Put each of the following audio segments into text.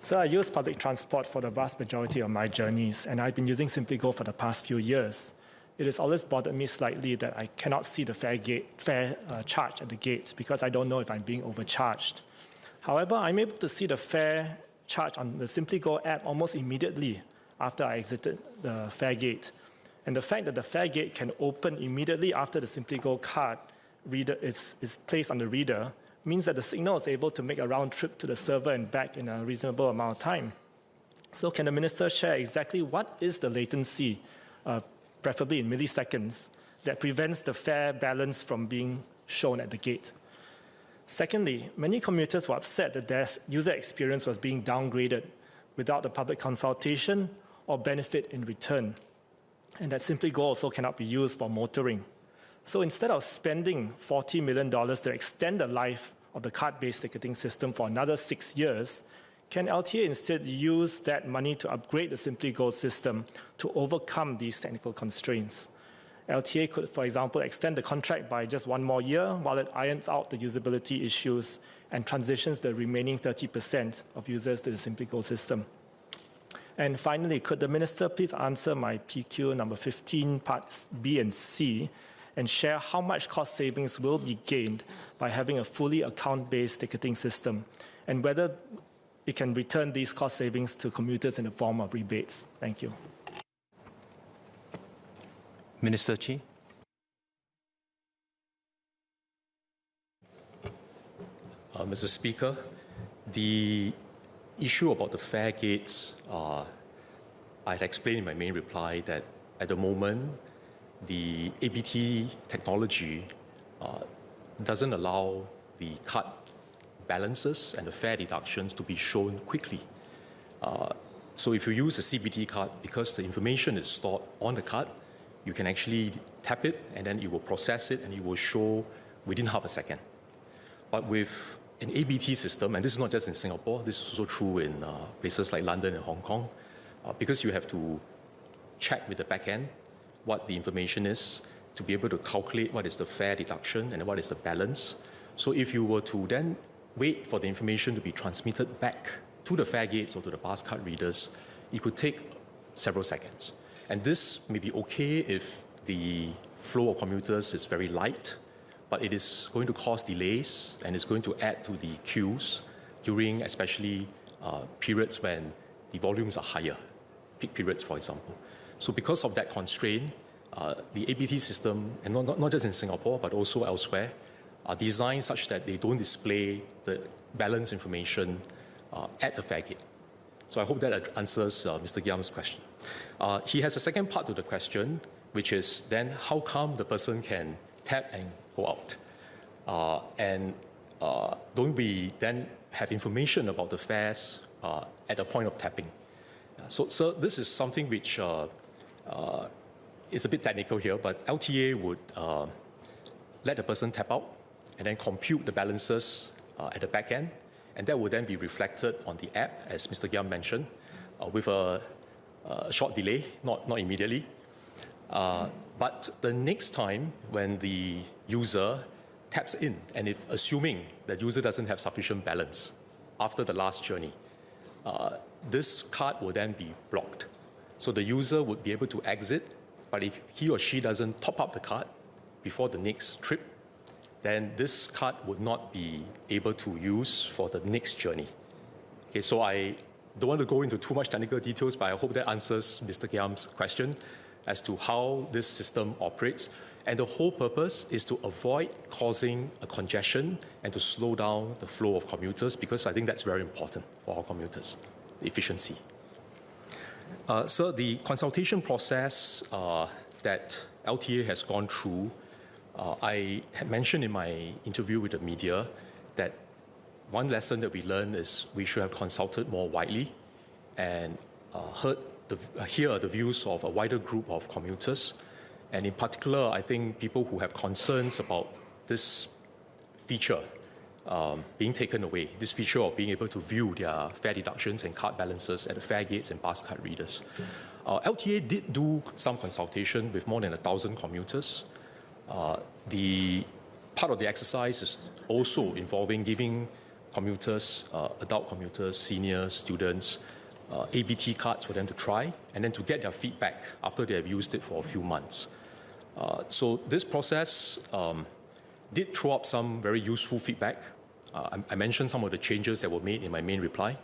So I use public transport for the vast majority of my journeys, and I've been using SimplyGo for the past few years. It has always bothered me slightly that I cannot see the fare charge at the gate because I don't know if I'm being overcharged. However, I'm able to see the fare charge on the SimplyGo app almost immediately after I exited the fare gate. And the fact that the fare gate can open immediately after the SimplyGo card reader is placed on the reader means that the signal is able to make a round trip to the server and back in a reasonable amount of time. So can the minister share exactly what is the latency, preferably in milliseconds, that prevents the fare balance from being shown at the gate? Secondly, many commuters were upset that their user experience was being downgraded without the public consultation or benefit in return, and that SimplyGo also cannot be used for motoring. So instead of spending $40 million to extend the life of the card-based ticketing system for another 6 years, can LTA instead use that money to upgrade the SimplyGo system to overcome these technical constraints? LTA could, for example, extend the contract by just 1 more year while it irons out the usability issues and transitions the remaining 30% of users to the SimplyGo system. And finally, could the minister please answer my PQ number 15, parts B and C, and share how much cost savings will be gained by having a fully account-based ticketing system, and whether it can return these cost savings to commuters in the form of rebates? Thank you. Minister Chi. Mr. Speaker, the issue about the fare gates, I had explained in my main reply that at the moment, the ABT technology doesn't allow the card balances and the fare deductions to be shown quickly. So if you use a CBT card, because the information is stored on the card, you can actually tap it and then it will process it and it will show within half a second. But with an ABT system, and this is not just in Singapore, this is also true in places like London and Hong Kong, because you have to check with the back end what the information is to be able to calculate what is the fare deduction and what is the balance. So if you were to then wait for the information to be transmitted back to the fare gates or to the bus card readers, it could take several seconds. And this may be okay if the flow of commuters is very light, but it is going to cause delays and it's going to add to the queues during especially periods when the volumes are higher, peak periods, for example. So because of that constraint, the ABT system, and not just in Singapore, but also elsewhere, are designed such that they don't display the balance information at the fare gate. So I hope that answers Mr. Giam's question. He has a second part to the question, which is then how come the person can tap and go out? Don't we then have information about the fares at the point of tapping? So this is something which is a bit technical here, but LTA would let the person tap out and then compute the balances at the back end, and that would then be reflected on the app, as Mr. Giam mentioned, with a short delay, not immediately. But the next time when the user taps in, and if assuming that user doesn't have sufficient balance after the last journey, this card will then be blocked. So the user would be able to exit, but if he or she doesn't top up the card before the next trip, then this card would not be able to use for the next journey. Okay, so I don't want to go into too much technical details, but I hope that answers Mr. Giam's question as to how this system operates. And the whole purpose is to avoid causing a congestion and to slow down the flow of commuters, because I think that's very important for our commuters, the efficiency. So the consultation process that LTA has gone through, I had mentioned in my interview with the media that one lesson that we learned is we should have consulted more widely and hear the views of a wider group of commuters. And in particular, I think people who have concerns about this feature being taken away, this feature of being able to view their fare deductions and card balances at the fare gates and bus card readers. LTA did do some consultation with more than 1,000 commuters. The part of the exercise is also involving giving commuters, adult commuters, seniors, students, ABT cards for them to try, and then to get their feedback after they have used it for a few months. So this process did throw up some very useful feedback. I mentioned some of the changes that were made in my main reply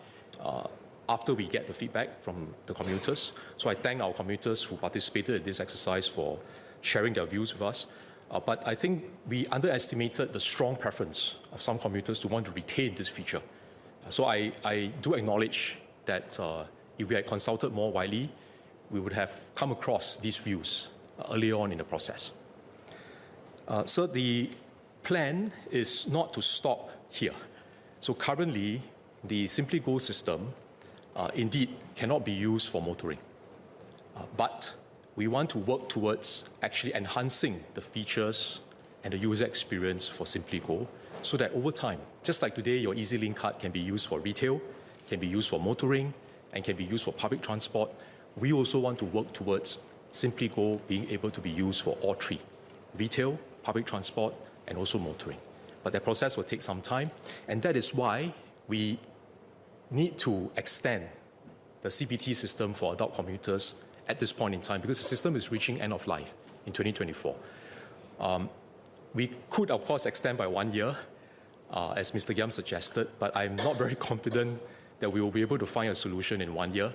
after we get the feedback from the commuters. So I thank our commuters who participated in this exercise for sharing their views with us. But I think we underestimated the strong preference of some commuters to want to retain this feature. So I do acknowledge that if we had consulted more widely, we would have come across these views earlier on in the process. So the plan is not to stop here. So currently, the SimplyGo system indeed cannot be used for motoring. But we want to work towards actually enhancing the features and the user experience for SimplyGo so that over time, just like today, your 𝐒𝐮𝐬𝐿ink card can be used for retail, can be used for motoring, and can be used for public transport, we also want to work towards SimplyGo being able to be used for all three: retail, public transport, and also motoring. But that process will take some time, and that is why we need to extend the CBT system for adult commuters at this point in time, because the system is reaching end of life in 2024. We could, of course, extend by 1 year, as Mr. Giam suggested, but I'm not very confident that we will be able to find a solution in 1 year.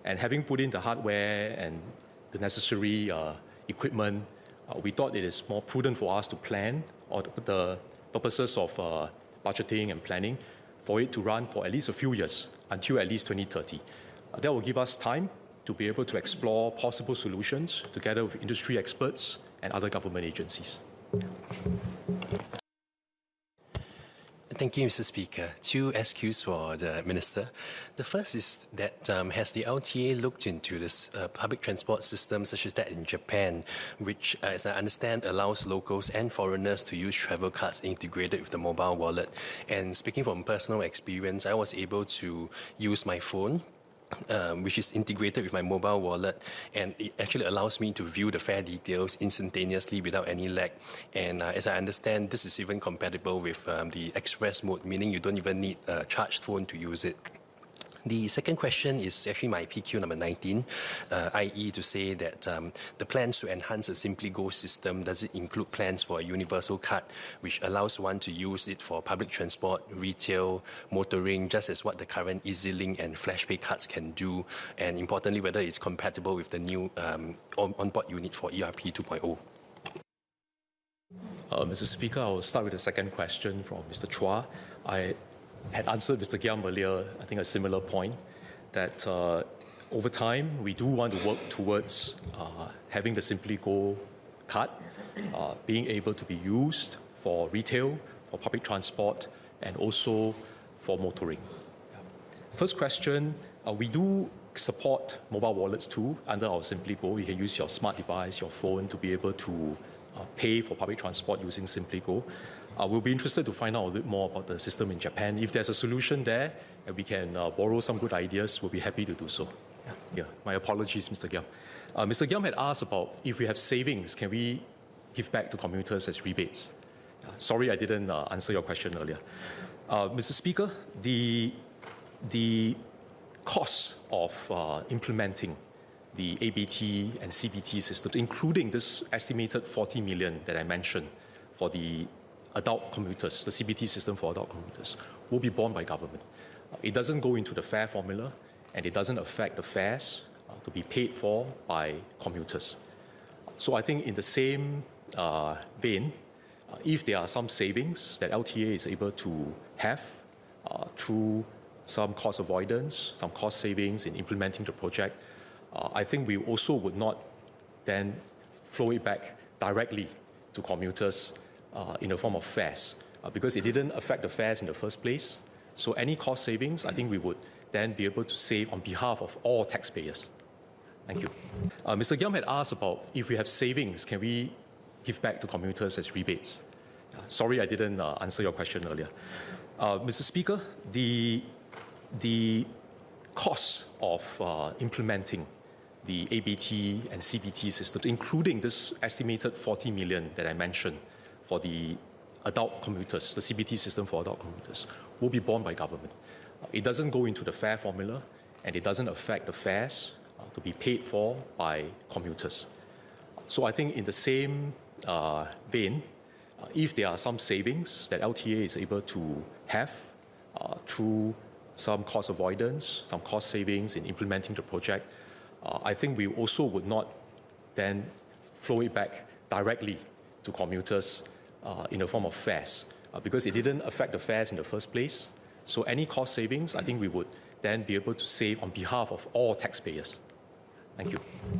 And having put in the hardware and the necessary equipment, we thought it is more prudent for us to plan, or the purposes of budgeting and planning, for it to run for at least a few years, until at least 2030. That will give us time to be able to explore possible solutions together with industry experts and other government agencies. Thank you, Mr. Speaker. 2 SQs for the Minister. The first is that has the LTA looked into this public transport system such as that in Japan, which, as I understand, allows locals and foreigners to use travel cards integrated with the mobile wallet? And speaking from personal experience, I was able to use my phone, which is integrated with my mobile wallet, and it actually allows me to view the fare details instantaneously without any lag. And as I understand, this is even compatible with the express mode, meaning you don't even need a charged phone to use it. The second question is actually my PQ number 19, i.e. to say that the plans to enhance the SimplyGo system, does it include plans for a universal card which allows one to use it for public transport, retail, motoring, just as what the current 𝐒𝐮𝐬𝐿ink and FlashPay cards can do, and importantly, whether it's compatible with the new onboard unit for ERP 2.0? Mr. Speaker, I will start with the second question from Mr. Chua. I had answered Mr. Giam earlier, I think a similar point, that over time, we do want to work towards having the SimplyGo card being able to be used for retail, for public transport, and also for motoring. First question, we do support mobile wallets too under our SimplyGo. You can use your smart device, your phone, to be able to pay for public transport using SimplyGo. We'll be interested to find out a bit more about the system in Japan. If there's a solution there and we can borrow some good ideas, we'll be happy to do so. Yeah, my apologies, Mr. Giam. Mr. Giam had asked about if we have savings, can we give back to commuters as rebates? Sorry, I didn't answer your question earlier. Mr. Speaker, the cost of implementing the ABT and CBT systems, including this estimated 40 million that I mentioned for the adult commuters, the CBT system for adult commuters, will be borne by government. It doesn't go into the fare formula, and it doesn't affect the fares to be paid for by commuters. So I think in the same vein, if there are some savings that LTA is able to have through some cost avoidance, some cost savings in implementing the project, I think we also would not then flow it back directly to commuters in the form of fares, because it didn't affect the fares in the first place. So any cost savings, I think we would then be able to save on behalf of all taxpayers. Thank you. Mr. Giam had asked about if we have savings, can we give back to commuters as rebates? Sorry, I didn't answer your question earlier. Mr. Speaker, the cost of implementing the ABT and CBT systems, including this estimated 40 million that I mentioned for the adult commuters, the CBT system for adult commuters, will be borne by government. It doesn't go into the fare formula, and it doesn't affect the fares to be paid for by commuters. So I think in the same vein, if there are some savings that LTA is able to have through some cost avoidance, some cost savings in implementing the project, I think we also would not then flow it back directly to commuters in the form of fares, because it didn't affect the fares in the first place. So any cost savings, I think we would then be able to save on behalf of all taxpayers. Thank you.